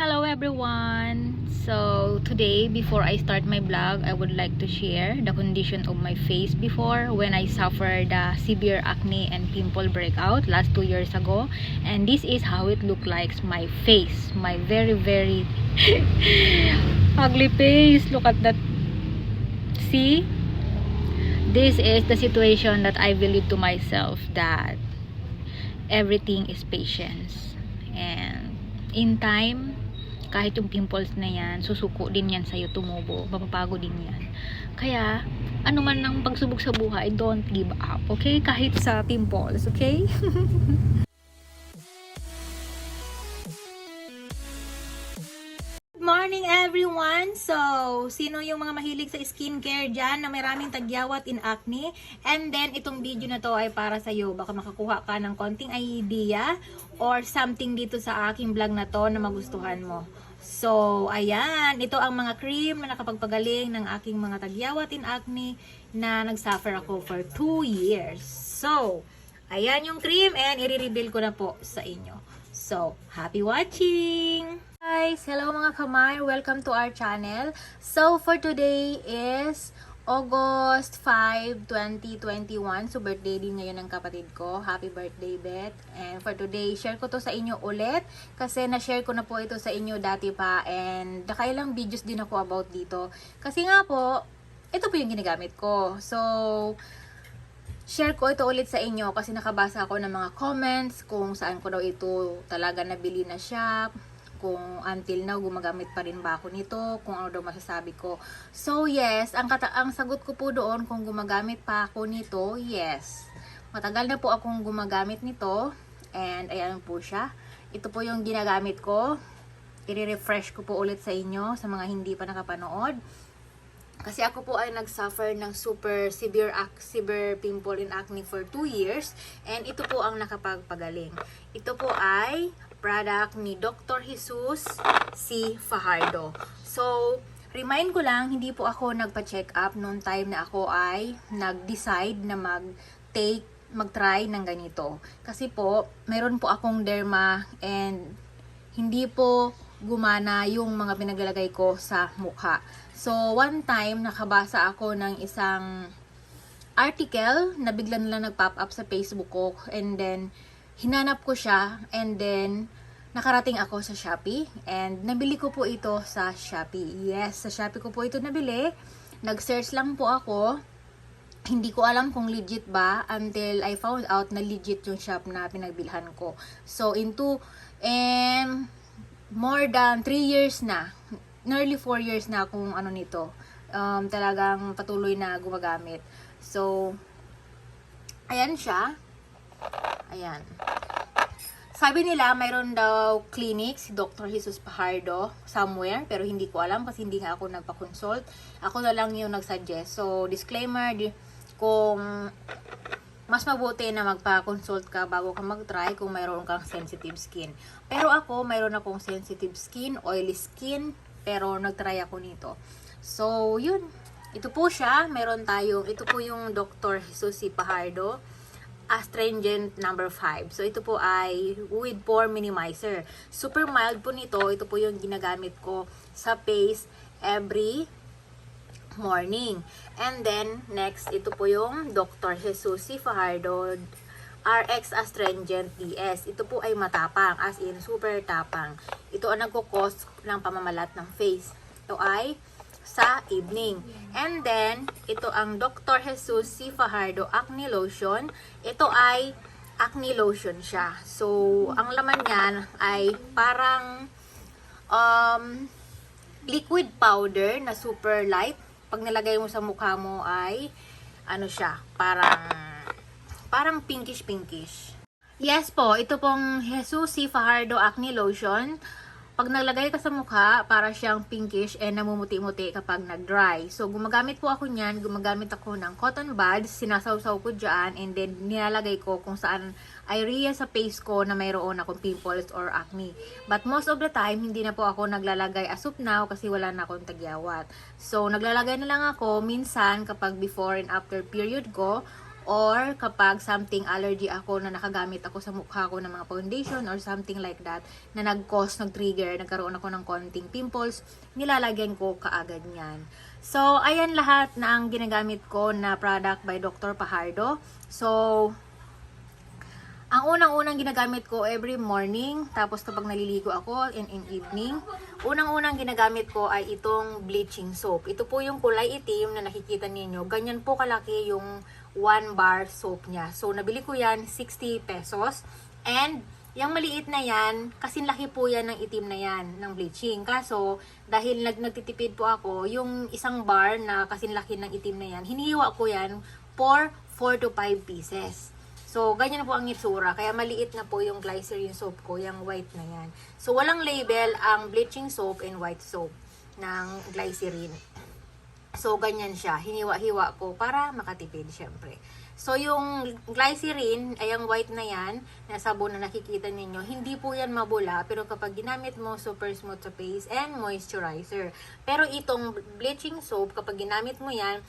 Hello everyone! So today, before I start my vlog, I would like to share the condition of my face before when I suffered the severe acne and pimple breakout last 2 years ago. And this is how it looked like my face. My very ugly face. Look at that. See? This is the situation that I believe to myself that everything is patience. And in time, kahit yung pimples na yan, susuko din yan sa'yo tumubo, mapapago din yan. Kaya, ano man ang pagsubok sa buhay, don't give up, okay? Kahit sa pimples, okay? Good morning everyone! So, sino yung mga mahilig sa skincare dyan na maraming tagyawat in acne? And then, itong video na to ay para sa'yo. Baka makakuha ka ng konting idea or something dito sa aking vlog na to na magustuhan mo. So, ayan. Ito ang mga cream na nakapagpagaling ng aking mga tagyawat in acne na nagsuffer ako for 2 years. So, ayan yung cream and i-reveal ko na po sa inyo. So, happy watching! Guys, hello mga kamay, welcome to our channel. So for today is August 5, 2021. So birthday din ngayon ng kapatid ko. Happy birthday, Beth. And for today, share ko to sa inyo ulit kasi na-share ko na po ito sa inyo dati pa and nakailang videos din ako about dito. Kasi nga po, ito po yung ginagamit ko. So share ko ito ulit sa inyo kasi nakabasa ako ng mga comments kung saan ko daw ito talaga nabili na siya, kung until now gumagamit pa rin ba ako nito, kung ano daw masasabi ko. So yes, ang sagot ko po doon kung gumagamit pa ako nito, yes. Matagal na po akong gumagamit nito and ayan po siya. Ito po yung ginagamit ko. I-refresh ko po ulit sa inyo sa mga hindi pa nakapanood. Kasi ako po ay nagsuffer ng super severe pimple and acne for 2 years and ito po ang nakapagpagaling. Ito po ay product ni Dr. Jesus C. Fajardo. So, remind ko lang, hindi po ako nagpa-check up noong time na ako ay nag-decide na mag-try ng ganito. Kasi po, mayroon po akong derma and hindi po gumana yung mga pinaglalagay ko sa mukha. So, one time, nakabasa ako ng isang article na bigla nila nag-pop up sa Facebook ko and then hinanap ko siya and then nakarating ako sa Shopee and nabili ko po ito sa Shopee. Yes, sa Shopee ko po ito nabili. Nag-search lang po ako. Hindi ko alam kung legit ba until I found out na legit yung shop na pinagbilhan ko. So, more than 3 years na, nearly 4 years na kung ano nito. Talagang patuloy na gumagamit. So, ayan siya. Ayan. Sabi nila, mayroon daw clinic si Dr. Jesus Fajardo somewhere, pero hindi ko alam kasi hindi nga ako nagpa-consult. Ako na lang yung nagsuggest. So, disclaimer, kung mas mabuti na magpa-consult ka bago ka mag-try kung mayroon kang sensitive skin. Pero ako, mayroon akong sensitive skin, oily skin, pero nag-try ako nito. So, yun. Ito po siya. Ito po yung Dr. Jesus C. Fajardo Astringent number 5. So, ito po ay with pore minimizer. Super mild po nito. Ito po yung ginagamit ko sa face every morning. And then, next, ito po yung Dr. Jesus C. Fajardo RX Astringent DS. Ito po ay matapang, as in super tapang. Ito ang nagkukos ng pamamalat ng face. Ito ay sa evening. And then, ito ang Dr. Jesus C. Fajardo Acne Lotion. Ito ay acne lotion siya. So, ang laman niyan ay parang liquid powder na super light. Pag nilagay mo sa mukha mo ay ano siya, parang pinkish. Yes po, ito pong Jesus C. Fajardo Acne Lotion. Pag naglagay ka sa mukha, para siyang pinkish and namumuti-muti kapag nag-dry. So, gumagamit po ako niyan. Gumagamit ako ng cotton buds. Sinasawsaw ko dyan and then nilalagay ko kung saan area sa face ko na mayroon akong pimples or acne. But most of the time, hindi na po ako naglalagay as of now kasi wala na akong tagyawat. So, naglalagay na lang ako minsan kapag before and after period ko or kapag something allergy ako na nakagamit ako sa mukha ko ng mga foundation or something like that na nag-trigger, nagkaroon ako ng konting pimples, nilalagyan ko kaagad yan. So, ayan lahat na ang ginagamit ko na product by Dr. Fajardo. So, ang unang-unang ginagamit ko every morning, tapos kapag naliligo ako in evening, unang-unang ginagamit ko ay itong bleaching soap. Ito po yung kulay itim na nakikita ninyo. Ganyan po kalaki yung 1 bar soap niya. So, nabili ko yan 60 pesos. And, yung maliit na yan, kasing laki po yan ng itim na yan, ng bleaching. Kaso, dahil nagtitipid po ako, yung isang bar na kasing laki ng itim na yan, hinihiwa ko yan for 4 to 5 pieces. So, ganyan po ang itsura. Kaya maliit na po yung glycerin soap ko, yung white na yan. So, walang label ang bleaching soap and white soap ng glycerin. So, ganyan siya. Hiniwa-hiwa ko para makatipid, syempre. So, yung glycerin, ay yung white na yan, na sabon na nakikita ninyo, hindi po yan mabula. Pero kapag ginamit mo, super smooth sa face and moisturizer. Pero itong bleaching soap, kapag ginamit mo yan,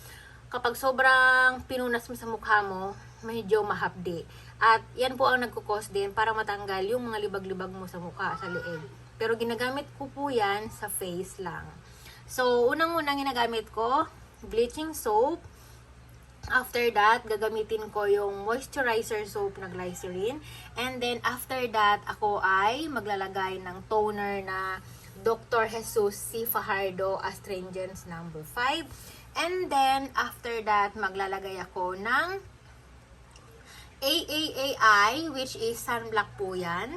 kapag sobrang pinunas mo sa mukha mo, medyo mahapdi. At yan po ang nagkukos din para matanggal yung mga libag-libag mo sa mukha, sa leeg. Pero ginagamit ko po yan sa face lang. So, unang-unang ginagamit ko, bleaching soap. After that, gagamitin ko yung moisturizer soap na glycerin. And then, after that, ako ay maglalagay ng toner na Dr. Jesus C. Fajardo Astringents No. 5. And then, after that, maglalagay ako ng AAAI, which is sunblock po yan.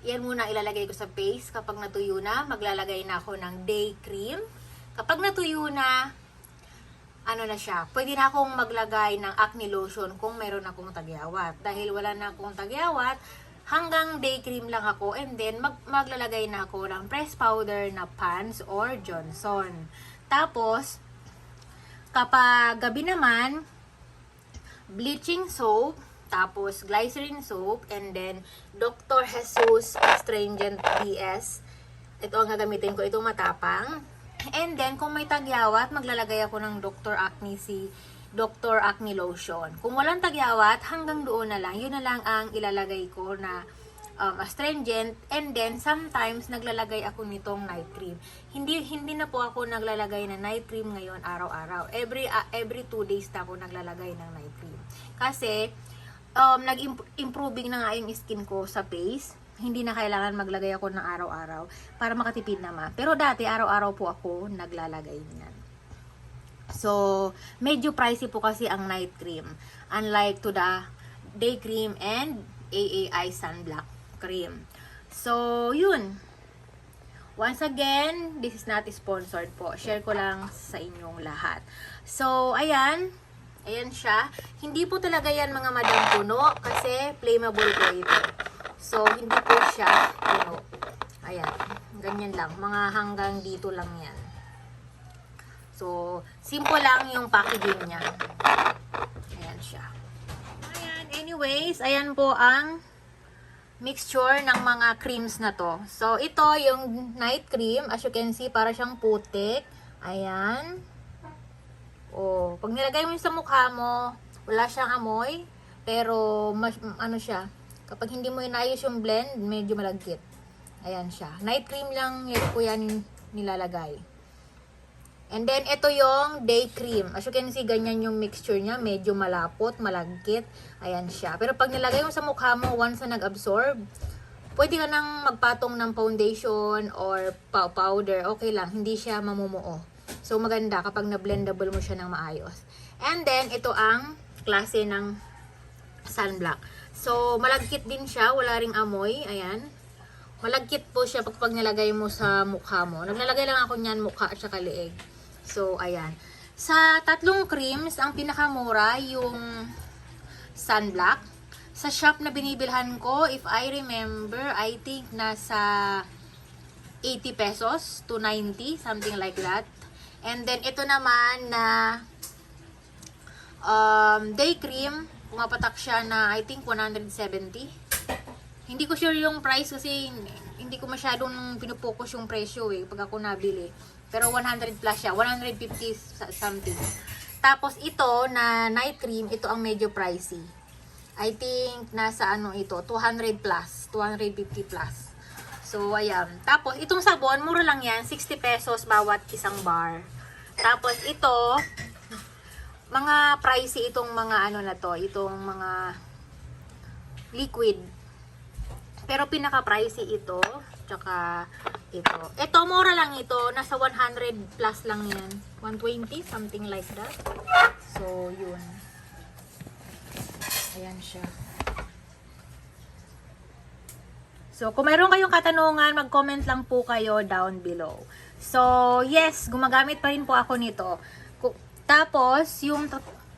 Yan muna ilalagay ko sa face. Kapag natuyo na, maglalagay na ako ng day cream. Kapag natuyo na, ano na siya, pwede na akong maglagay ng acne lotion kung meron akong tagyawat. Dahil wala na akong tagyawat, hanggang day cream lang ako. And then, maglalagay na ako ng press powder na Pond's or Johnson. Tapos, kapag gabi naman, bleaching soap, tapos glycerin soap, and then Dr. Jesus Astringent PS. Ito ang gagamitin ko, itong matapang. And then, kung may tagyawat, maglalagay ako ng Dr. Acne Lotion. Kung walang tagyawat, hanggang doon na lang. Yun na lang ang ilalagay ko na astringent. And then, sometimes, naglalagay ako nitong night cream. Hindi na po ako naglalagay ng night cream ngayon araw-araw. Every 2 days na ako naglalagay ng night cream. Kasi, nag-improving na nga yung skin ko sa face. Hindi na kailangan maglagay ako ng araw-araw para makatipid naman. Pero dati, araw-araw po ako naglalagay niyan. So, medyo pricey po kasi ang night cream. Unlike to the day cream and AAI sunblock cream. So, yun. Once again, this is not sponsored po. Share ko lang sa inyong lahat. So, ayan. Ayan siya. Hindi po talaga yan mga madam puno kasi flammable po ito. So, hindi po siya puno. Ayan. Ganyan lang. Mga hanggang dito lang yan. So, simple lang yung packaging niya. Ayan siya. Ayan. Anyways, ayan po ang mixture ng mga creams na to. So, ito yung night cream. As you can see, para siyang putik. Ayan. Oh, pag nilagay mo sa mukha mo, wala siyang amoy, pero ano siya, kapag hindi mo inayos yung blend, medyo malagkit. Ayan siya. Night cream lang po yan nilalagay. And then, ito yung day cream. As you can see, ganyan yung mixture niya. Medyo malapot, malagkit. Ayan siya. Pero pag nilagay mo sa mukha mo, once na nag-absorb, pwede ka nang magpatong ng foundation or powder. Okay lang. Hindi siya mamumuo. So, maganda kapag na-blendable mo siya ng maayos. And then, ito ang klase ng sunblock. So, malagkit din siya. Wala ring amoy. Ayan. Malagkit po siya pag nilagay mo sa mukha mo. Naglalagay lang ako niyan mukha at saka leeg. So, ayan. Sa tatlong creams, ang pinakamura yung sunblock. Sa shop na binibilhan ko, if I remember, I think nasa 80 pesos to 90, something like that. And then, ito naman na day cream, pumapatak siya na I think 170. Hindi ko sure yung price kasi hindi ko masyadong pinupokus yung presyo pag ako nabili. Pero 100 plus siya, 150 something. Tapos ito na night cream, ito ang medyo pricey. I think nasa ano ito, 200 plus, 250 plus. So ayan. Tapos itong sabon, mura lang yan, 60 pesos bawat isang bar. Tapos ito, mga pricey itong mga ano na to, itong mga liquid. Pero pinaka-pricey ito, tsaka ito. Ito, mura lang ito. Nasa 100 plus lang yan. 120, something like that. So, yun. Ayan siya. So, kung mayroon kayong katanungan, mag-comment lang po kayo down below. So, yes, gumagamit pa rin po ako nito. Tapos,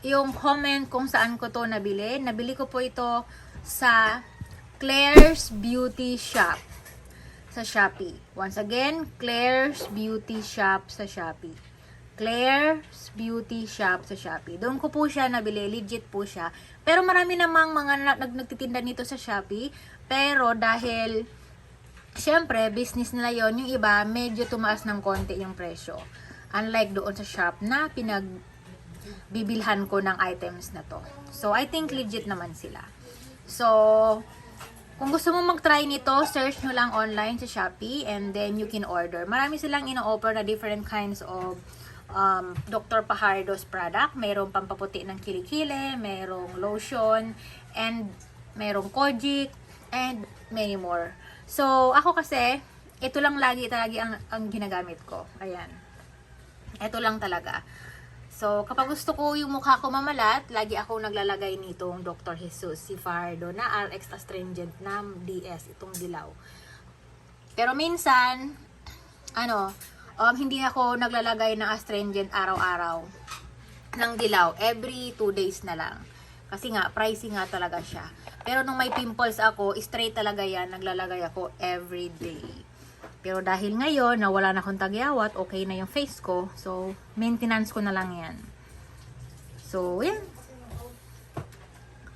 yung comment kung saan ko to nabili ko po ito sa Claire's Beauty Shop sa Shopee. Once again, Claire's Beauty Shop sa Shopee. Claire's Beauty Shop sa Shopee. Doon ko po siya nabili. Legit po siya. Pero marami namang mga nagtitinda nito sa Shopee. Pero dahil, syempre, business nila yon, yung iba, medyo tumaas ng konti yung presyo. Unlike doon sa shop na pinagbibilhan ko ng items na to. So, I think legit naman sila. So, kung gusto mo mag-try nito, search nyo lang online sa Shopee and then you can order. Marami silang ino-offer na different kinds of Dr. Pajardo's product. Mayroong pampaputi ng kilikili, mayroong lotion, and mayroong kojic, and many more. So, ako kasi, ito lang lagi ang ginagamit ko. Ayan. Ito lang talaga. So, kapag gusto ko yung mukha ko mamalat, lagi ako naglalagay nitong Dr. Jesus, si Fajardo na RX Astringent na DS, itong dilaw. Pero minsan, hindi ako naglalagay ng astringent araw-araw ng dilaw. Every 2 days na lang. Kasi nga, pricey nga talaga siya. Pero nung may pimples ako, straight talaga yan, naglalagay ako every day. Pero dahil ngayon, nawala na akong tagyawat, okay na yung face ko. So, maintenance ko na lang yan. So, yan.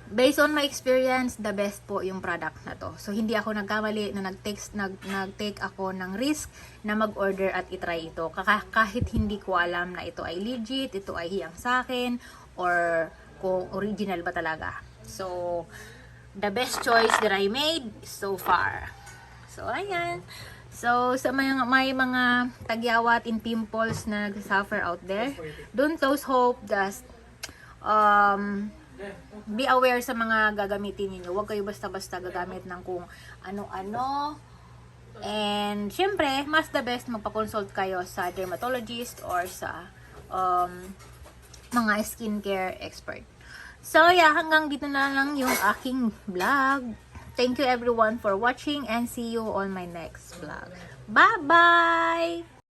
Based on my experience, the best po yung product na to. So, hindi ako nagkamali na nag-take ako ng risk na mag-order at itry ito. Kahit hindi ko alam na ito ay legit, ito ay hiyang sa akin, or kung original ba talaga. So, the best choice that I made so far. So, ayan. So, sa may mga tagyawat in pimples na nagsasuffer out there, don't lose hope. Just be aware sa mga gagamitin niyo. Huwag kayo basta-basta gagamit ng kung ano-ano. And, syempre, mas the best magpa-consult kayo sa dermatologist or sa mga skincare expert. So, yeah, hanggang dito na lang yung aking vlog. Thank you everyone for watching and see you on my next vlog. Bye-bye!